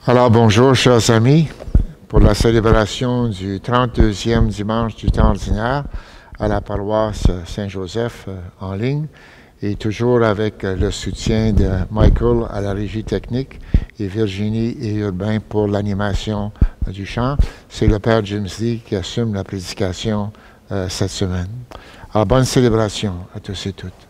Alors bonjour chers amis, pour la célébration du 32e dimanche du temps ordinaire à la paroisse Saint-Joseph en ligne et toujours avec le soutien de Michael à la régie technique et Virginie et Urbain pour l'animation du chant. C'est le Père James Lee qui assume la prédication cette semaine. Alors bonne célébration à tous et toutes.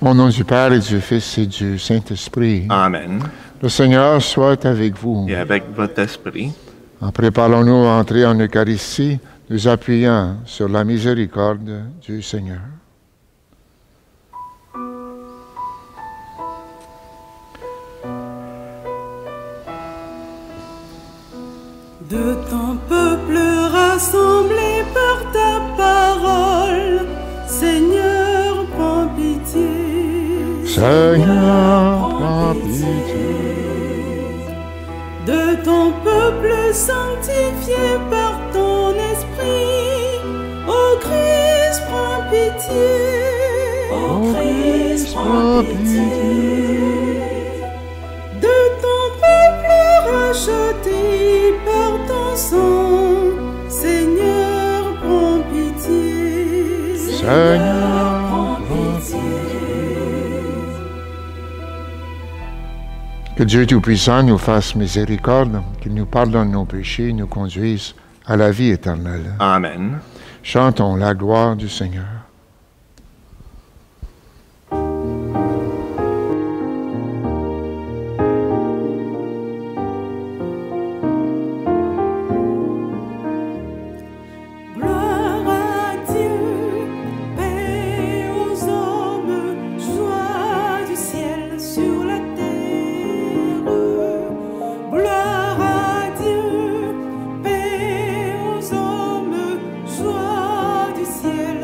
Au nom du Père et du Fils et du Saint-Esprit. Amen. Le Seigneur soit avec vous. Et avec votre esprit. En préparons-nous à entrer en Eucharistie, nous appuyant sur la miséricorde du Seigneur. De ton peuple rassemblé par ta parole, Seigneur, prends pitié. Seigneur, prends pitié. De ton peuple sanctifié par ton esprit, ô Christ, prends pitié. Ô Christ, prends pitié. De ton peuple racheté par ton sang, Seigneur, prends pitié. Seigneur, prends pitié. Que Dieu Tout-Puissant nous fasse miséricorde, qu'il nous pardonne nos péchés, nous conduise à la vie éternelle. Amen. Chantons la gloire du Seigneur.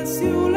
Sur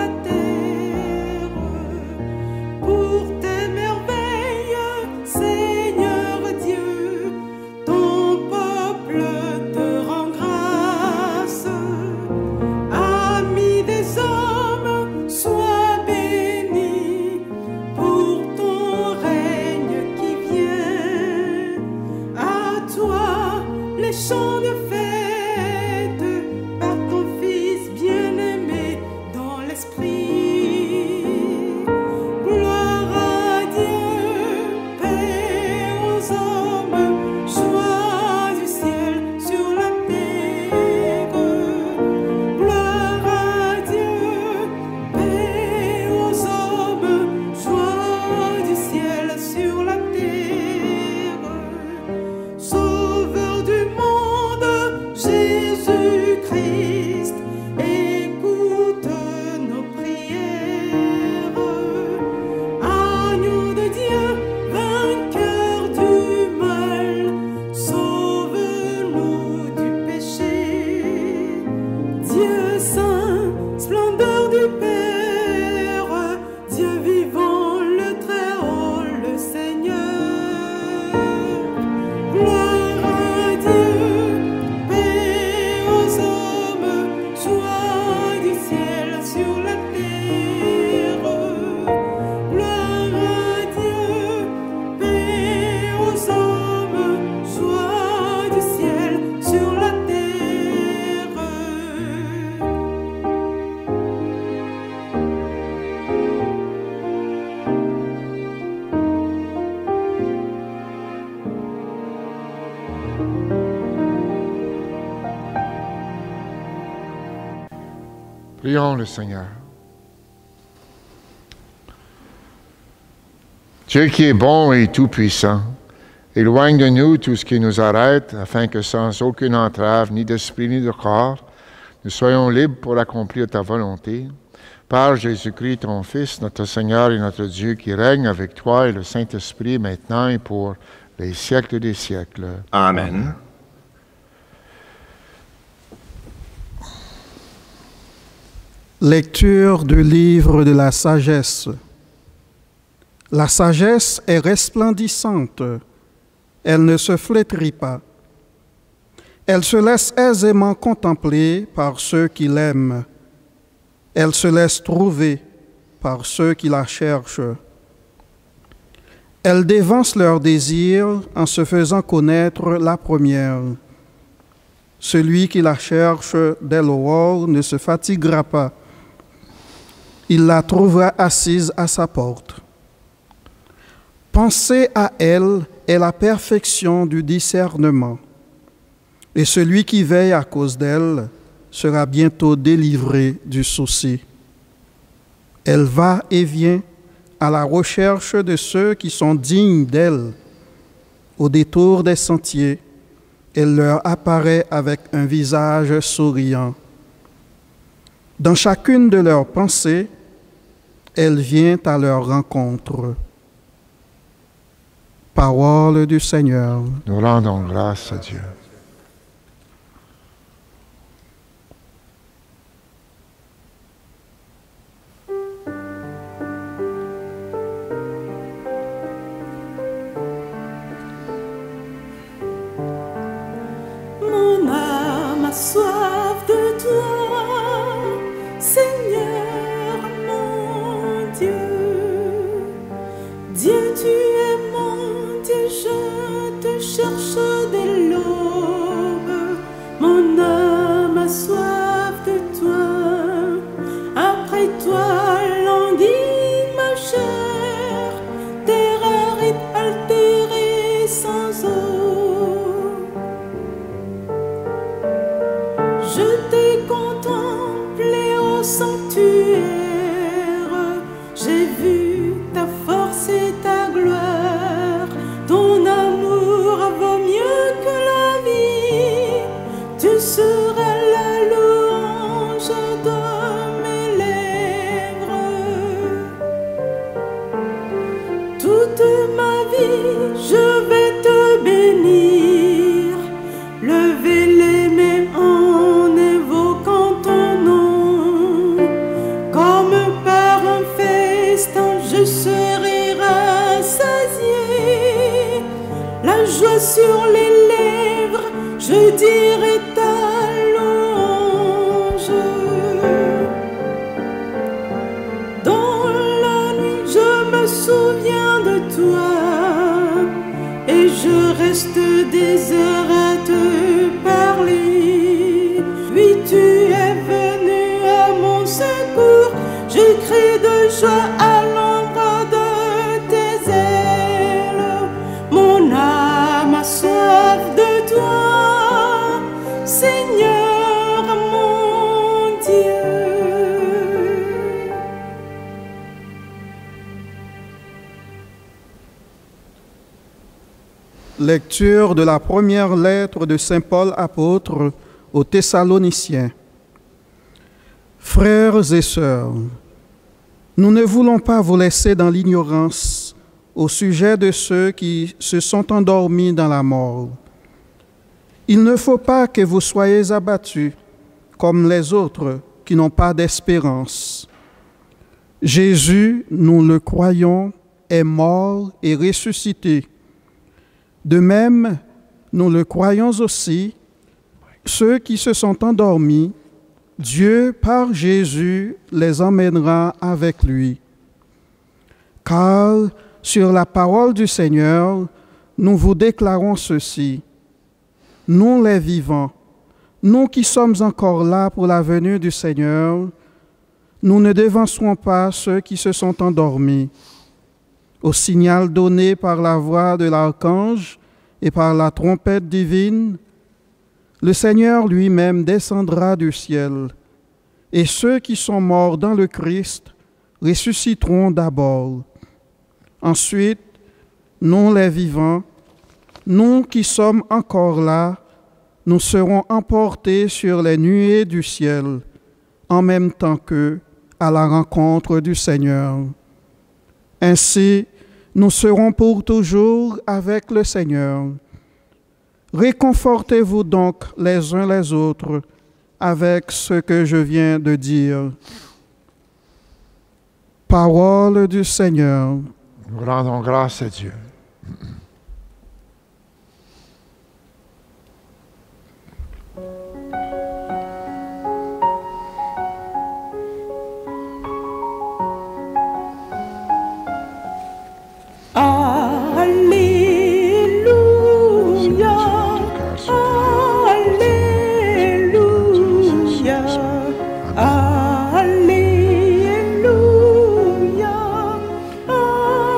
Prions le Seigneur. Dieu qui est bon et tout-puissant, éloigne de nous tout ce qui nous arrête, afin que sans aucune entrave, ni d'esprit ni de corps, nous soyons libres pour accomplir ta volonté. Par Jésus-Christ, ton Fils, notre Seigneur et notre Dieu, qui règne avec toi et le Saint-Esprit, maintenant et pour les siècles des siècles. Amen. Lecture du livre de la sagesse. La sagesse est resplendissante, elle ne se flétrit pas. Elle se laisse aisément contempler par ceux qui l'aiment. Elle se laisse trouver par ceux qui la cherchent. Elle dévance leurs désirs en se faisant connaître la première. Celui qui la cherche dès l'aurore ne se fatiguera pas. Il la trouvera assise à sa porte. Penser à elle est la perfection du discernement. Et celui qui veille à cause d'elle sera bientôt délivré du souci. Elle va et vient à la recherche de ceux qui sont dignes d'elle. Au détour des sentiers, elle leur apparaît avec un visage souriant. Dans chacune de leurs pensées, elle vient à leur rencontre. Parole du Seigneur. Nous rendons grâce à Dieu. Mon âme a soif de toi, Seigneur mon Dieu. Dieu, tu es mon Dieu, je te cherche dès l'aube. Mon âme a soif de toi, après toi languit ma chair, terre aride, altérée sans eau. Je t'ai contemplé au sanctuaire, j'ai vu ta force et ta gloire. Ton amour vaut mieux que la vie, tu seras la louange de mes lèvres. Toute ma vie, je vais te bénir, lever les mains en évoquant ton nom. Comme par un festin, je serai rassasié, la joie sur les lèvres, je dirai ta louange. Dans la nuit, je me souviens de toi, et je reste des heures à te parler. Oui, tu es venu à mon secours, je crie de joie à l'ombre de tes ailes. Mon âme a soif de toi, Seigneur mon Dieu. Lecture de la première lettre de Saint Paul apôtre aux Thessaloniciens. Frères et sœurs, nous ne voulons pas vous laisser dans l'ignorance au sujet de ceux qui se sont endormis dans la mort. Il ne faut pas que vous soyez abattus comme les autres qui n'ont pas d'espérance. Jésus, nous le croyons, est mort et ressuscité. De même, nous le croyons aussi, ceux qui se sont endormis, Dieu, par Jésus, les emmènera avec lui. Car, sur la parole du Seigneur, nous vous déclarons ceci. Nous les vivants, nous qui sommes encore là pour la venue du Seigneur, nous ne devancerons pas ceux qui se sont endormis. Au signal donné par la voix de l'archange et par la trompette divine, le Seigneur lui-même descendra du ciel, et ceux qui sont morts dans le Christ ressusciteront d'abord. Ensuite, nous les vivants, nous qui sommes encore là, nous serons emportés sur les nuées du ciel, en même temps qu'eux, à la rencontre du Seigneur. Ainsi, nous serons pour toujours avec le Seigneur. Réconfortez-vous donc les uns les autres avec ce que je viens de dire. Parole du Seigneur. Nous rendons grâce à Dieu. Alléluia, Alléluia,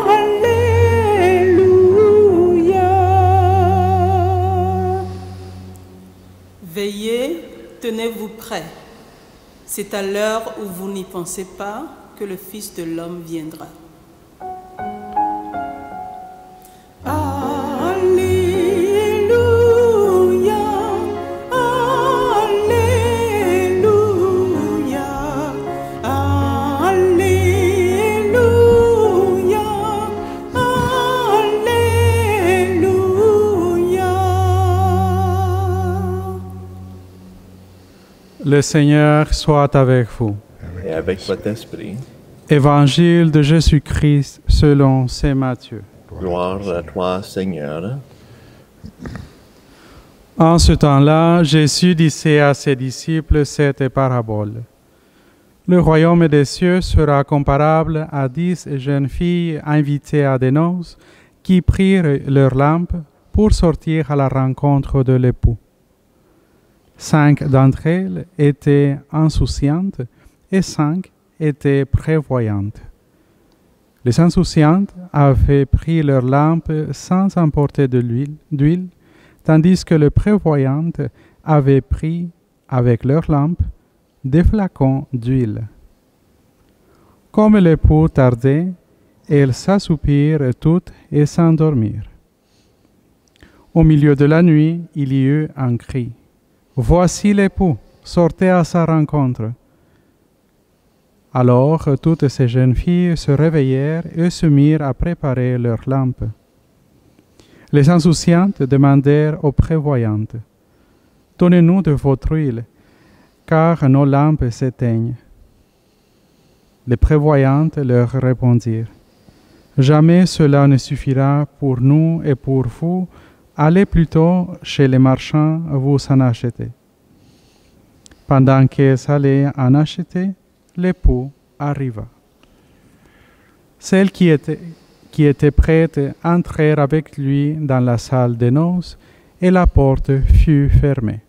Alléluia, Alléluia. Veillez, tenez-vous prêts. C'est à l'heure où vous n'y pensez pas que le Fils de l'homme viendra. Le Seigneur soit avec vous. Et avec votre esprit. Évangile de Jésus-Christ selon saint Matthieu. Gloire à toi, Seigneur. En ce temps-là, Jésus disait à ses disciples cette parabole. Le royaume des cieux sera comparable à 10 jeunes filles invitées à des noces qui prirent leurs lampes pour sortir à la rencontre de l'époux. 5 d'entre elles étaient insouciantes et 5 étaient prévoyantes. Les insouciantes avaient pris leurs lampes sans emporter d'huile, tandis que les prévoyantes avaient pris avec leurs lampes des flacons d'huile. Comme l'époux tardait, elles s'assoupirent toutes et s'endormirent. Au milieu de la nuit, il y eut un cri. « Voici l'époux, sortez à sa rencontre. » Alors toutes ces jeunes filles se réveillèrent et se mirent à préparer leurs lampes. Les insouciantes demandèrent aux prévoyantes, « Donnez-nous de votre huile, car nos lampes s'éteignent. » Les prévoyantes leur répondirent, « Jamais cela ne suffira pour nous et pour vous. Allez plutôt chez les marchands vous en acheter. » Pendant qu'elles allaient en acheter, l'époux arriva. Celles qui étaient prêtes entrèrent avec lui dans la salle des noces et la porte fut fermée.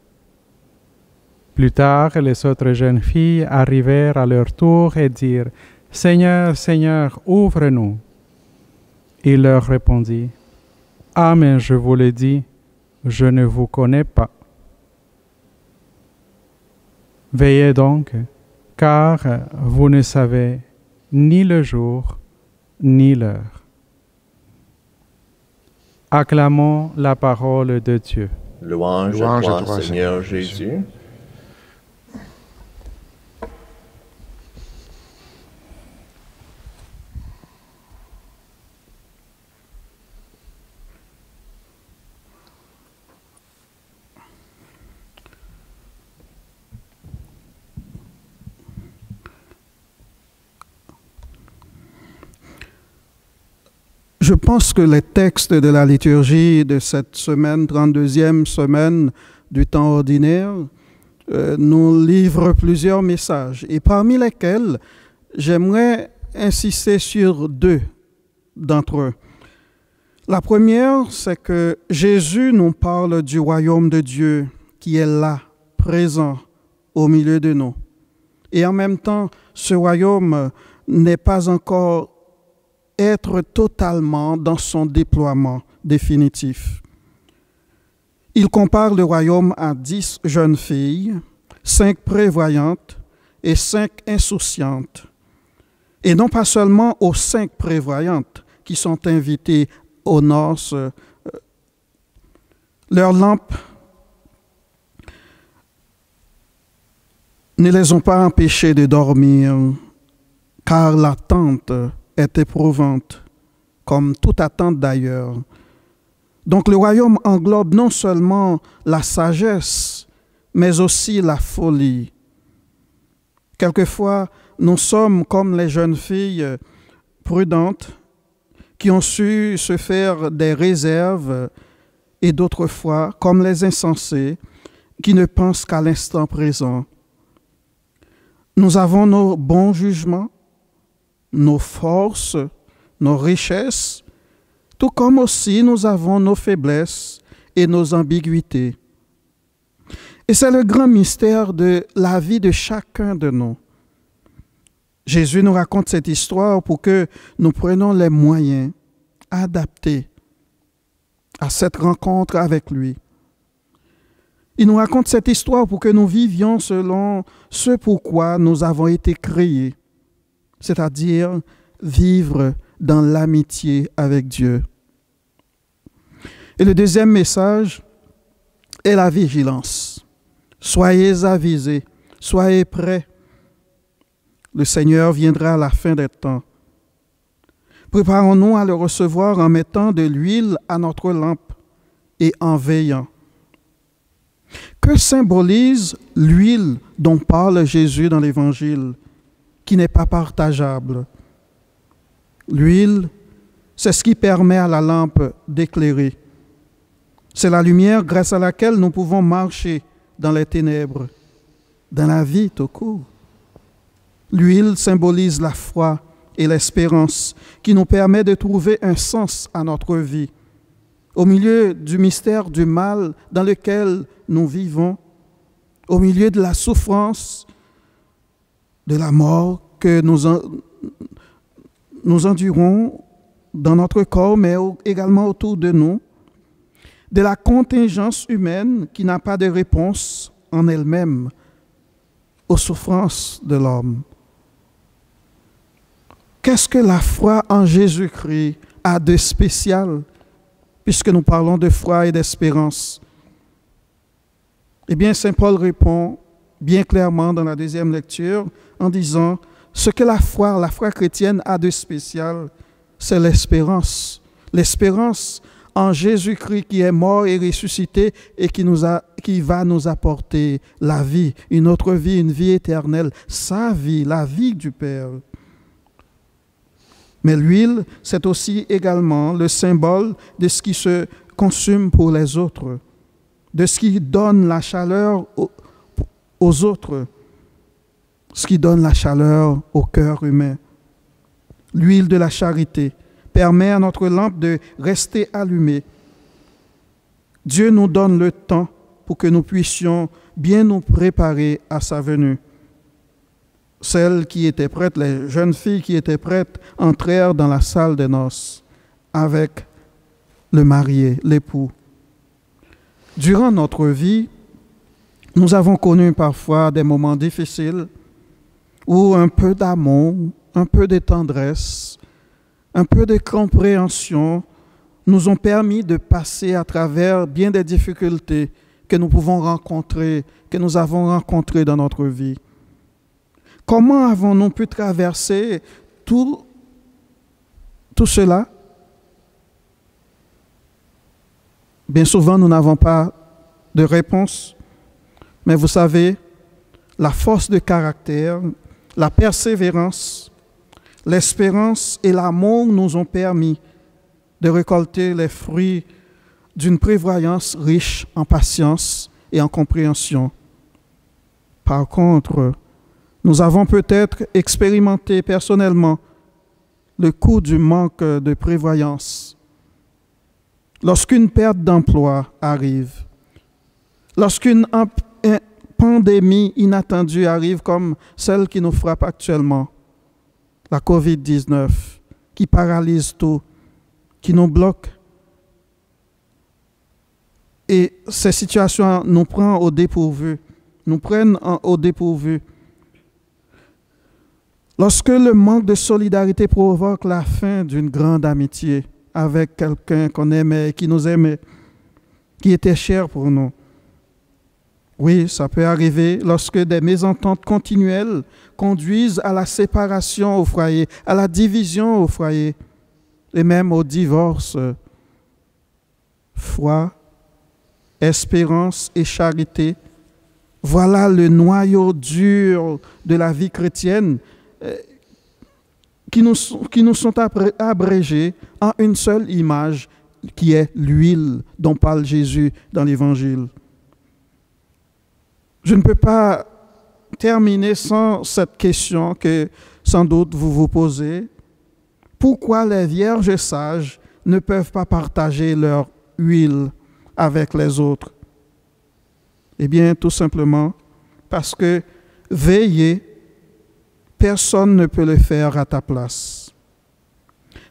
Plus tard, les autres jeunes filles arrivèrent à leur tour et dirent « Seigneur, Seigneur, ouvre-nous !» Il leur répondit « Amen, je vous le dis, je ne vous connais pas. » Veillez donc, car vous ne savez ni le jour ni l'heure. Acclamons la parole de Dieu. Louange à toi, Seigneur Jésus. Je pense que les textes de la liturgie de cette semaine, 32e semaine du temps ordinaire, nous livrent plusieurs messages, et parmi lesquels j'aimerais insister sur 2 d'entre eux. La première, c'est que Jésus nous parle du royaume de Dieu qui est là, présent, au milieu de nous. Et en même temps, ce royaume n'est pas encore être totalement dans son déploiement définitif. Il compare le royaume à 10 jeunes filles, 5 prévoyantes et 5 insouciantes. Et non pas seulement aux 5 prévoyantes qui sont invitées aux noces. Leurs lampes ne les ont pas empêchées de dormir, car l'attente est éprouvante, comme toute attente d'ailleurs. Donc le royaume englobe non seulement la sagesse, mais aussi la folie. Quelquefois, nous sommes comme les jeunes filles prudentes qui ont su se faire des réserves, et d'autres fois, comme les insensés qui ne pensent qu'à l'instant présent. Nous avons nos bons jugements, nos forces, nos richesses, tout comme aussi nous avons nos faiblesses et nos ambiguïtés. Et c'est le grand mystère de la vie de chacun de nous. Jésus nous raconte cette histoire pour que nous prenions les moyens adaptés à cette rencontre avec lui. Il nous raconte cette histoire pour que nous vivions selon ce pourquoi nous avons été créés, c'est-à-dire vivre dans l'amitié avec Dieu. Et le deuxième message est la vigilance. Soyez avisés, soyez prêts. Le Seigneur viendra à la fin des temps. Préparons-nous à le recevoir en mettant de l'huile à notre lampe et en veillant. Que symbolise l'huile dont parle Jésus dans l'Évangile, qui n'est pas partageable? L'huile, c'est ce qui permet à la lampe d'éclairer. C'est la lumière grâce à laquelle nous pouvons marcher dans les ténèbres, dans la vie tout court. L'huile symbolise la foi et l'espérance qui nous permet de trouver un sens à notre vie. Au milieu du mystère du mal dans lequel nous vivons, au milieu de la souffrance, de la mort que nous endurons dans notre corps, mais également autour de nous, de la contingence humaine qui n'a pas de réponse en elle-même aux souffrances de l'homme. Qu'est-ce que la foi en Jésus-Christ a de spécial, puisque nous parlons de foi et d'espérance? Eh bien, Saint Paul répond bien clairement dans la deuxième lecture en disant « Ce que la foi chrétienne a de spécial, c'est l'espérance. L'espérance en Jésus-Christ qui est mort et ressuscité et qui va nous apporter la vie, une autre vie, une vie éternelle, sa vie, la vie du Père. » Mais l'huile, c'est aussi également le symbole de ce qui se consume pour les autres, de ce qui donne la chaleur aux autres, ce qui donne la chaleur au cœur humain. L'huile de la charité permet à notre lampe de rester allumée. Dieu nous donne le temps pour que nous puissions bien nous préparer à sa venue. Celles qui étaient prêtes, les jeunes filles qui étaient prêtes, entrèrent dans la salle des noces avec le marié, l'époux. Durant notre vie, nous avons connu parfois des moments difficiles où un peu d'amour, un peu de tendresse, un peu de compréhension nous ont permis de passer à travers bien des difficultés que nous pouvons rencontrer, que nous avons rencontrées dans notre vie. Comment avons-nous pu traverser tout cela? Bien souvent, nous n'avons pas de réponse, mais vous savez, la force de caractère, la persévérance, l'espérance et l'amour nous ont permis de récolter les fruits d'une prévoyance riche en patience et en compréhension. Par contre, nous avons peut-être expérimenté personnellement le coût du manque de prévoyance. Lorsqu'une perte d'emploi arrive, lorsqu'une pandémie inattendue arrive comme celle qui nous frappe actuellement, la COVID-19, qui paralyse tout, qui nous bloque. Et ces situations nous prennent au dépourvu, Lorsque le manque de solidarité provoque la fin d'une grande amitié avec quelqu'un qu'on aimait, qui nous aimait, qui était cher pour nous. Oui, ça peut arriver lorsque des mésententes continuelles conduisent à la séparation au foyer, à la division au foyer et même au divorce. Foi, espérance et charité, voilà le noyau dur de la vie chrétienne qui nous sont abrégés en une seule image qui est l'huile dont parle Jésus dans l'Évangile. Je ne peux pas terminer sans cette question que sans doute vous vous posez. Pourquoi les vierges sages ne peuvent pas partager leur huile avec les autres? Eh bien, tout simplement parce que veiller, personne ne peut le faire à ta place.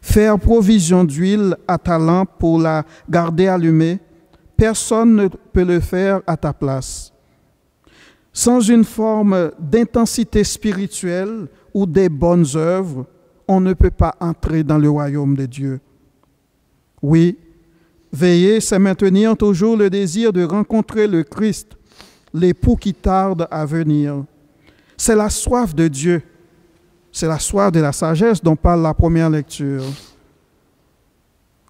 Faire provision d'huile à ta lampe pour la garder allumée, personne ne peut le faire à ta place. Sans une forme d'intensité spirituelle ou des bonnes œuvres, on ne peut pas entrer dans le royaume de Dieu. Oui, veiller, c'est maintenir toujours le désir de rencontrer le Christ, l'époux qui tarde à venir. C'est la soif de Dieu. C'est la soif de la sagesse dont parle la première lecture.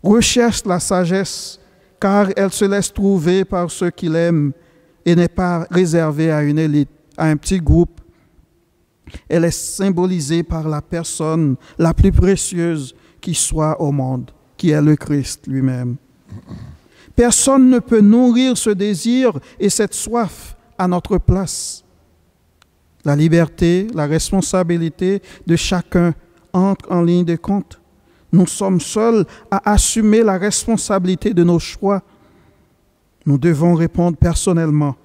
Recherche la sagesse, car elle se laisse trouver par ceux qui l'aiment et n'est pas réservée à une élite, à un petit groupe. Elle est symbolisée par la personne la plus précieuse qui soit au monde, qui est le Christ lui-même. Personne ne peut nourrir ce désir et cette soif à notre place. La liberté, la responsabilité de chacun entrent en ligne de compte. Nous sommes seuls à assumer la responsabilité de nos choix. Nous devons répondre personnellement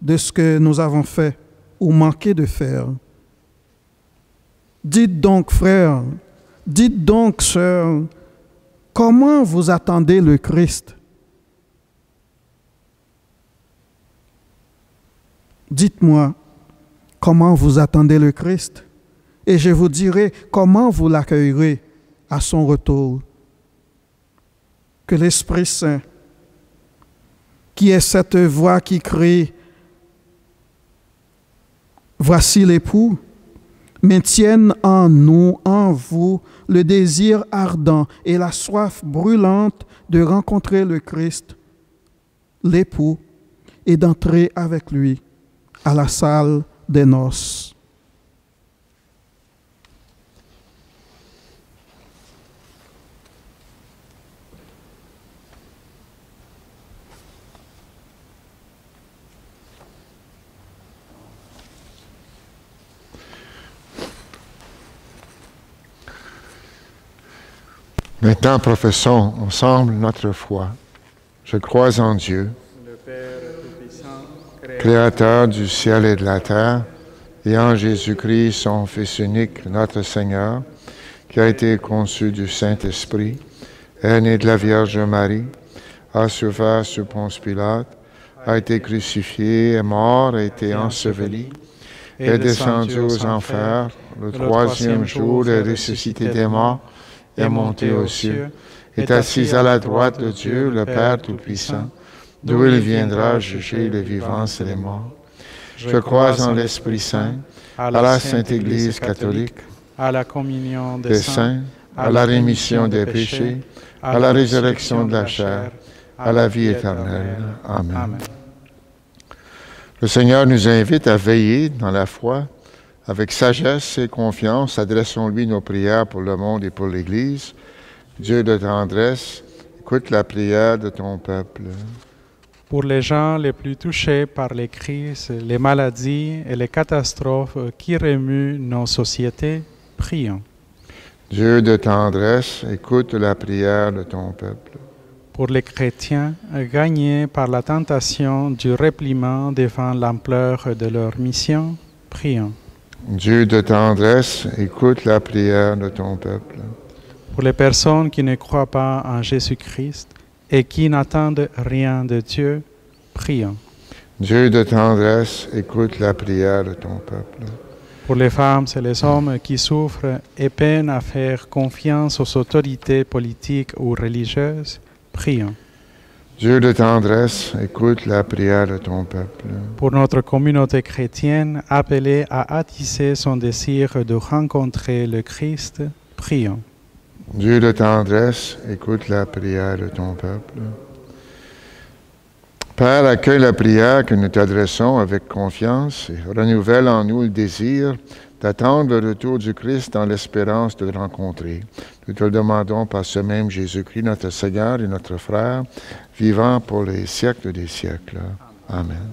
de ce que nous avons fait ou manqué de faire. Dites donc, frères, dites donc, sœurs, comment vous attendez le Christ? Dites-moi, comment vous attendez le Christ? Et je vous dirai comment vous l'accueillerez à son retour. Que l'Esprit Saint, qui est cette voix qui crie « Voici l'époux », maintienne en nous, en vous, le désir ardent et la soif brûlante de rencontrer le Christ, l'époux, et d'entrer avec lui à la salle des noces. Maintenant, professons ensemble notre foi. Je crois en Dieu, Le Père Tout-Puissant, Créateur du ciel et de la terre, et en Jésus-Christ, son Fils unique, notre Seigneur, qui a été conçu du Saint-Esprit, est né de la Vierge Marie, a souffert sous Ponce Pilate, a été crucifié, est mort, a été enseveli, est descendu aux enfers, le troisième jour est ressuscité des morts, est monté aux cieux, est assis à la droite de Dieu, le Père Tout-Puissant, d'où il viendra juger les vivants et les morts. Je crois en l'Esprit Saint, à la Sainte Église catholique, à la communion des saints, à la rémission des péchés, à la résurrection de la chair, à la vie éternelle. Amen. Le Seigneur nous invite à veiller dans la foi. Avec sagesse et confiance, adressons-lui nos prières pour le monde et pour l'Église. Dieu de tendresse, écoute la prière de ton peuple. Pour les gens les plus touchés par les crises, les maladies et les catastrophes qui remuent nos sociétés, prions. Dieu de tendresse, écoute la prière de ton peuple. Pour les chrétiens gagnés par la tentation du repliement devant l'ampleur de leur mission, prions. Dieu de tendresse, écoute la prière de ton peuple. Pour les personnes qui ne croient pas en Jésus-Christ et qui n'attendent rien de Dieu, prions. Dieu de tendresse, écoute la prière de ton peuple. Pour les femmes et les hommes qui souffrent et peinent à faire confiance aux autorités politiques ou religieuses, prions. Dieu de tendresse, écoute la prière de ton peuple. Pour notre communauté chrétienne appelée à attiser son désir de rencontrer le Christ, prions. Dieu de tendresse, écoute la prière de ton peuple. Père, accueille la prière que nous t'adressons avec confiance et renouvelle en nous le désir d'attendre le retour du Christ dans l'espérance de le rencontrer. Nous te le demandons par ce même Jésus-Christ, notre Seigneur et notre frère, vivant pour les siècles des siècles. Amen.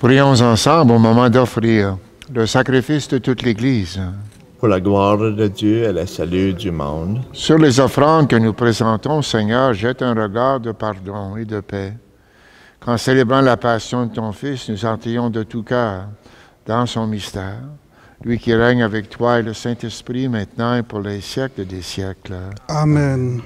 Prions ensemble au moment d'offrir le sacrifice de toute l'Église. Pour la gloire de Dieu et le salut du monde. Sur les offrandes que nous présentons, Seigneur, jette un regard de pardon et de paix. Qu'en célébrant la passion de ton Fils, nous entrions de tout cœur dans son mystère. Lui qui règne avec toi et le Saint-Esprit, maintenant et pour les siècles des siècles. Amen.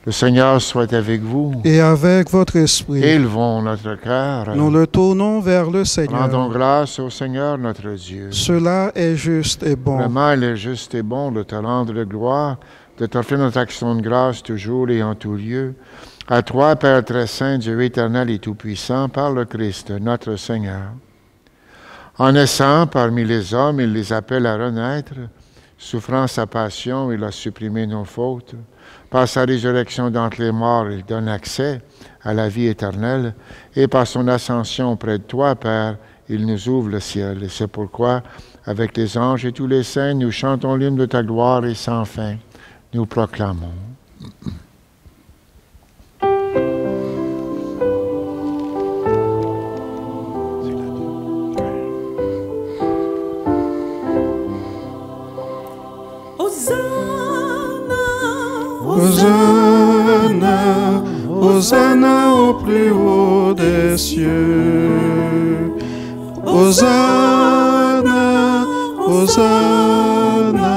Le Seigneur soit avec vous. Et avec votre esprit. Élevons notre cœur. Nous le tournons vers le Seigneur. Rendons grâce au Seigneur notre Dieu. Cela est juste et bon. Vraiment, il est juste et bon de te rendre gloire, de t'offrir notre action de grâce toujours et en tout lieu. À toi, Père très saint, Dieu éternel et tout-puissant, par le Christ, notre Seigneur. En naissant parmi les hommes, il les appelle à renaître. Souffrant sa passion, il a supprimé nos fautes. Par sa résurrection d'entre les morts, il donne accès à la vie éternelle. Et par son ascension près de toi, Père, il nous ouvre le ciel. Et c'est pourquoi, avec les anges et tous les saints, nous chantons l'hymne de ta gloire et sans fin, nous proclamons. Hosanna, Hosanna au plus haut des cieux. Hosanna, Hosanna,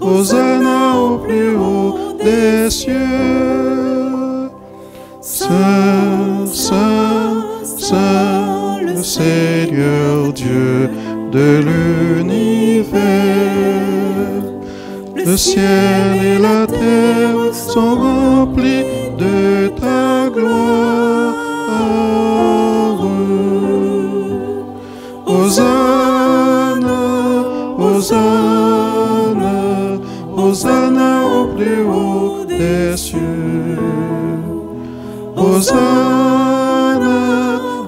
Hosanna au plus haut des cieux. Saint Le ciel et la terre sont remplis de ta gloire. Hosanna, Hosanna, Hosanna au plus haut des cieux. Hosanna,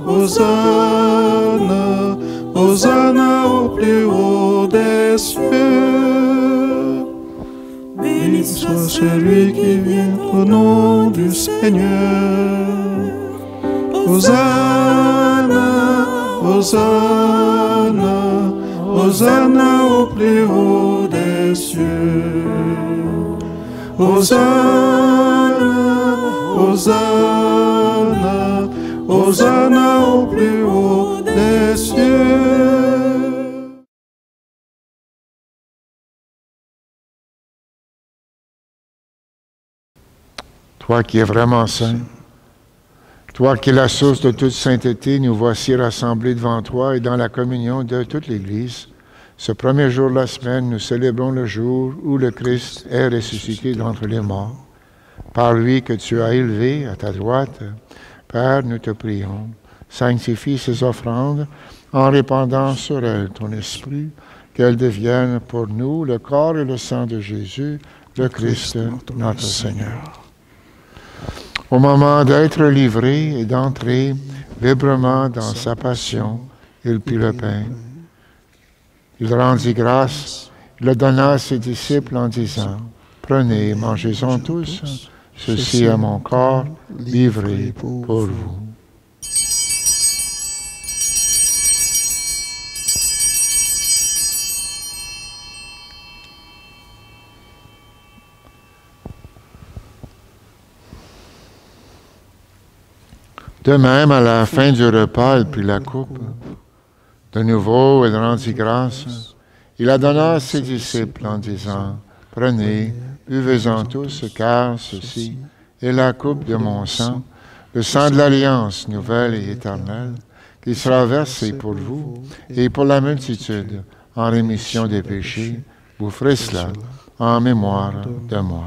Hosanna, Hosanna au plus haut des cieux. Béni soit celui qui vient au nom du Seigneur. Hosanna, Hosanna, Hosanna au plus haut des cieux. Hosanna, Hosanna, Hosanna au plus haut des cieux. Toi qui es vraiment saint, toi qui es la source de toute sainteté, nous voici rassemblés devant toi et dans la communion de toute l'Église. Ce premier jour de la semaine, nous célébrons le jour où le Christ est ressuscité d'entre les morts. Par lui que tu as élevé à ta droite, Père, nous te prions, sanctifie ces offrandes en répandant sur elles ton esprit, qu'elles deviennent pour nous le corps et le sang de Jésus, le Christ, notre Seigneur. Au moment d'être livré et d'entrer librement dans sa passion, il prit le pain. Il rendit grâce, il le donna à ses disciples en disant, « Prenez, mangez-en tous, ceci est mon corps livré pour vous. » De même, à la fin du repas, il prit la coupe. De nouveau, il rendit grâce. Il la donna à ses disciples en disant, « Prenez, buvez-en tous, car ceci est la coupe de mon sang, le sang de l'alliance nouvelle et éternelle, qui sera versé pour vous et pour la multitude en rémission des péchés. Vous ferez cela en mémoire de moi. »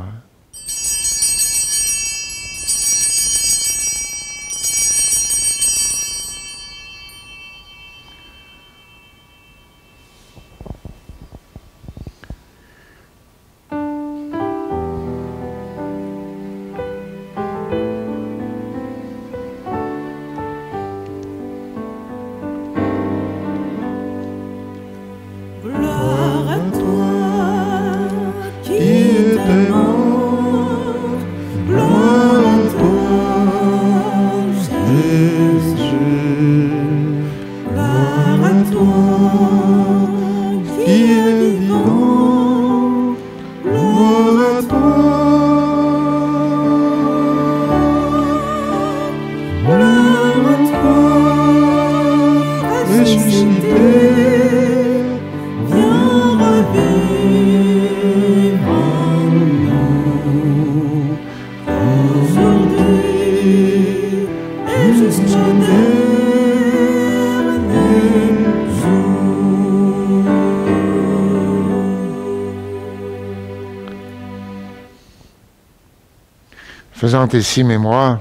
Faisant ici mémoire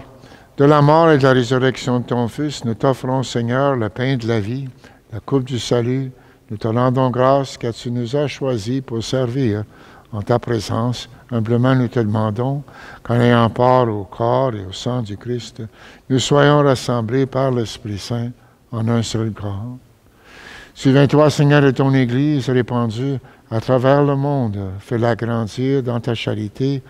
de la mort et de la résurrection de ton Fils, nous t'offrons, Seigneur, le pain de la vie, la coupe du salut. Nous te rendons grâce car tu nous as choisis pour servir en ta présence. Humblement, nous te demandons qu'en ayant part au corps et au sang du Christ, nous soyons rassemblés par l'Esprit Saint en un seul corps. Souviens-toi, Seigneur, de ton Église répandue à travers le monde. Fais-la grandir dans ta charité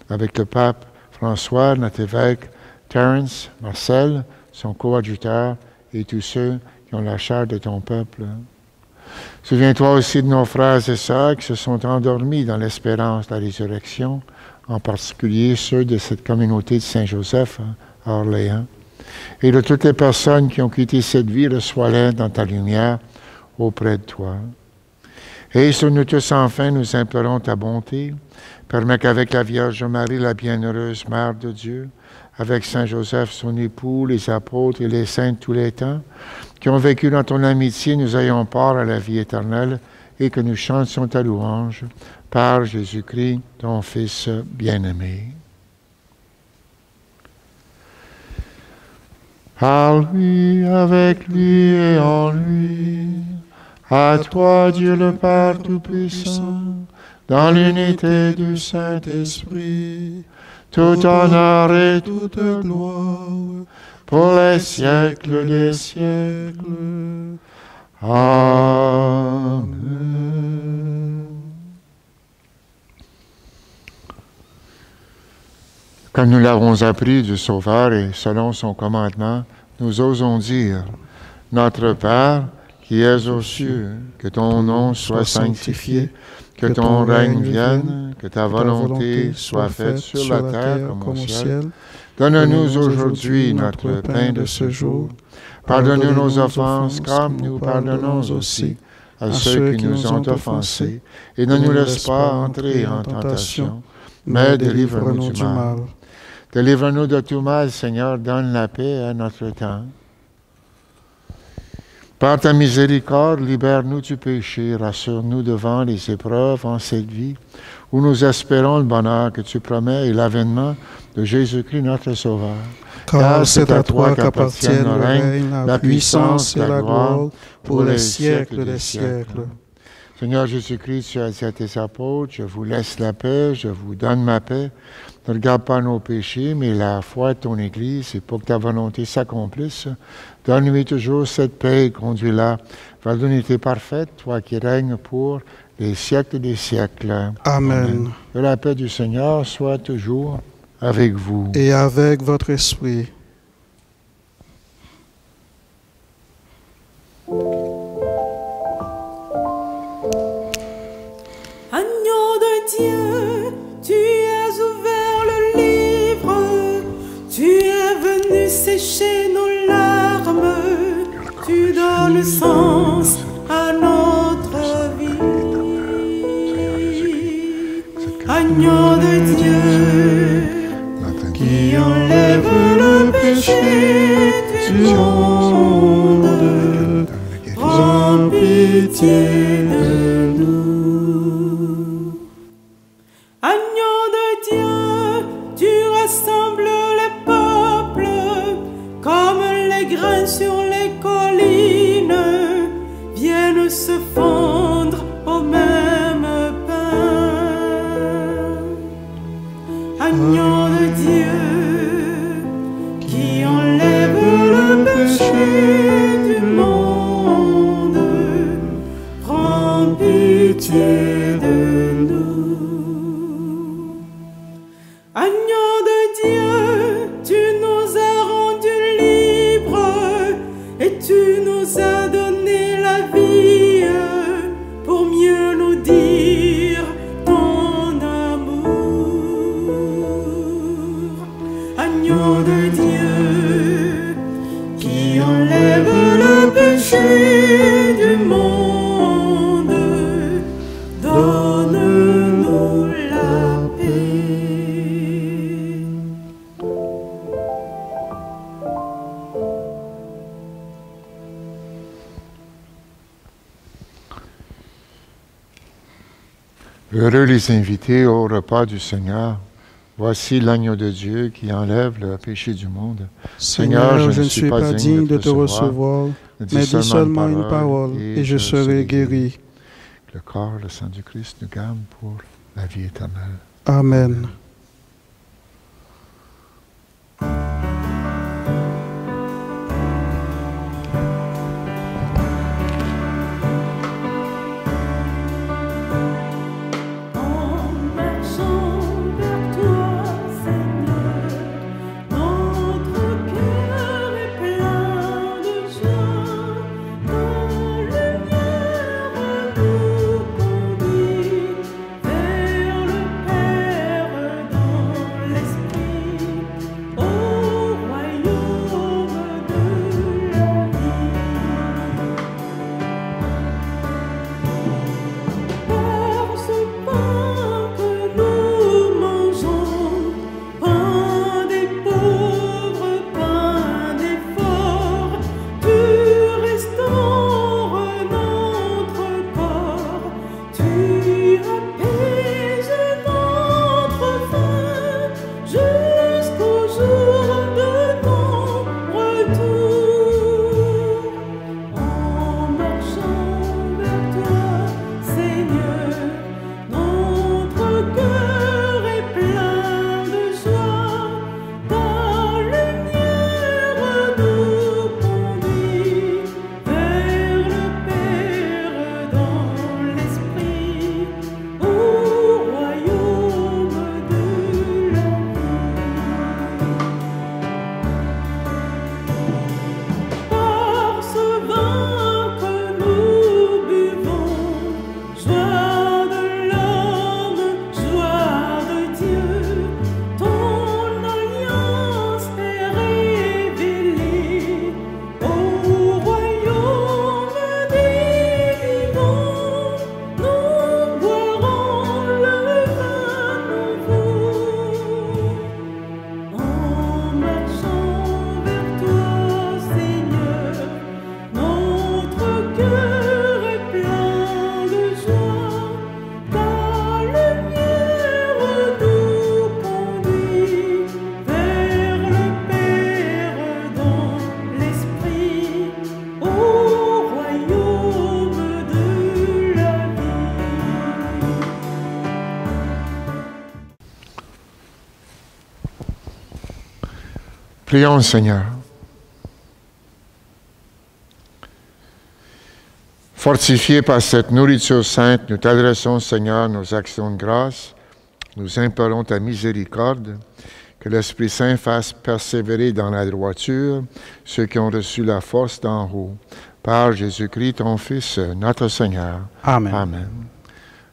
avec le pape François, notre évêque, Terence, Marcel, son coadjuteur et tous ceux qui ont la chair de ton peuple. Souviens-toi aussi de nos frères et sœurs qui se sont endormis dans l'espérance de la résurrection, en particulier ceux de cette communauté de Saint-Joseph à Orléans, et de toutes les personnes qui ont quitté cette vie, reçois-les dans ta lumière auprès de toi. Et sur nous tous enfin, nous implorons ta bonté. Permets qu'avec la Vierge Marie, la bienheureuse Mère de Dieu, avec Saint Joseph, son époux, les apôtres et les saints de tous les temps, qui ont vécu dans ton amitié, nous ayons part à la vie éternelle et que nous chantions ta louange par Jésus-Christ, ton Fils bien-aimé. Par lui, avec lui et en lui, à toi, Dieu le Père Tout-Puissant, dans l'unité du Saint-Esprit, tout honneur et toute gloire, pour les siècles des siècles. Amen. Comme nous l'avons appris du Sauveur et selon son commandement, nous osons dire, Notre Père, qui es aux cieux, que ton nom soit sanctifié, que ton règne vienne, que ta volonté soit faite sur la terre comme au ciel. Donne-nous aujourd'hui notre pain de ce jour. Pardonne-nous nos offenses comme nous pardonnons aussi à ceux qui nous ont offensés. Et ne nous laisse pas entrer en tentation, mais délivre-nous du mal. Délivre-nous de tout mal, Seigneur, donne la paix à notre temps. Par ta miséricorde, libère-nous du péché, rassure-nous devant les épreuves en cette vie, où nous espérons le bonheur que tu promets et l'avènement de Jésus-Christ notre Sauveur. Car c'est à toi qu'appartiennent le règne, la puissance et la gloire pour les siècles des siècles. Seigneur Jésus-Christ, tu as dit à tes apôtres, je vous laisse la paix, je vous donne ma paix. Ne regarde pas nos péchés, mais la foi de ton Église, et pour que ta volonté s'accomplisse. Donne-lui toujours cette paix et conduis-la vers l'unité parfaite, toi qui règnes pour les siècles des siècles. Amen. Que la paix du Seigneur soit toujours avec vous. Et avec votre esprit. Agneau de Dieu, tu as ouvert le livre, tu es venu sécher nos larmes, tu donnes sens à notre vie. Agneau de Dieu, qui enlève le péché du monde, prends pitié de nous. Agneau de Dieu, tu rassembles les peuples comme les grains sur les collines viennent se fondre au même pain. Agneau de Dieu, qui enlève le péché du monde, prends pitié de nous. Agneau de Dieu, tu nous as rendus libres et tu nous as donné la vie pour mieux nous dire ton amour. Agneau de Dieu, qui enlève le péché du monde, donne-nous la paix. Heureux les invités au repas du Seigneur. Voici l'agneau de Dieu qui enlève le péché du monde. Seigneur, je ne suis pas digne de te recevoir, mais dis seulement une parole et je serai guéri. Le corps, le sang du Christ nous garde pour la vie éternelle. Amen. Vers le Père Prions, Seigneur. Fortifiés par cette nourriture sainte, nous t'adressons, Seigneur, nos actions de grâce. Nous implorons ta miséricorde, que l'Esprit Saint fasse persévérer dans la droiture ceux qui ont reçu la force d'en haut. Par Jésus-Christ, ton Fils, notre Seigneur. Amen. Amen.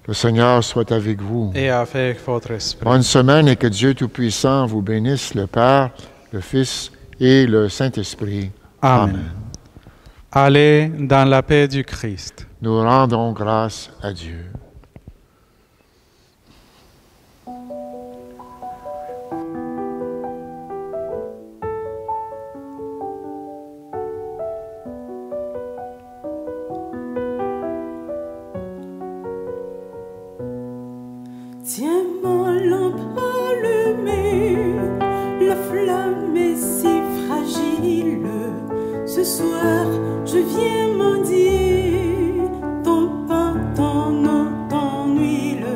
Le Seigneur soit avec vous. Et avec votre esprit. Bonne semaine et que Dieu Tout-Puissant vous bénisse, le Père, le Fils et le Saint-Esprit. Amen. Allez dans la paix du Christ. Nous rendons grâce à Dieu. Tiens ma lampe allumée, la flamme est si fragile. Ce soir, je viens mendier ton pain, ton eau, ton huile.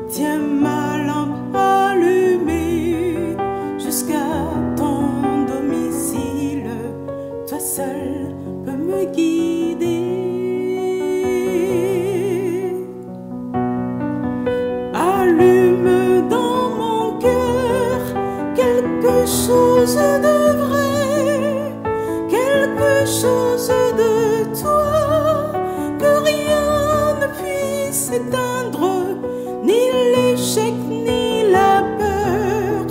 Tiens ma lampe allumée jusqu'à ton domicile. Toi seul peux me guider. Allume dans mon cœur quelque chose de vrai, quelque chose de toi, que rien ne puisse éteindre, ni l'échec, ni la peur,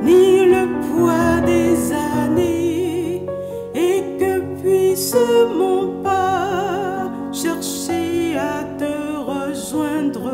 ni le poids des années, et que puisse mon pas chercher à te rejoindre.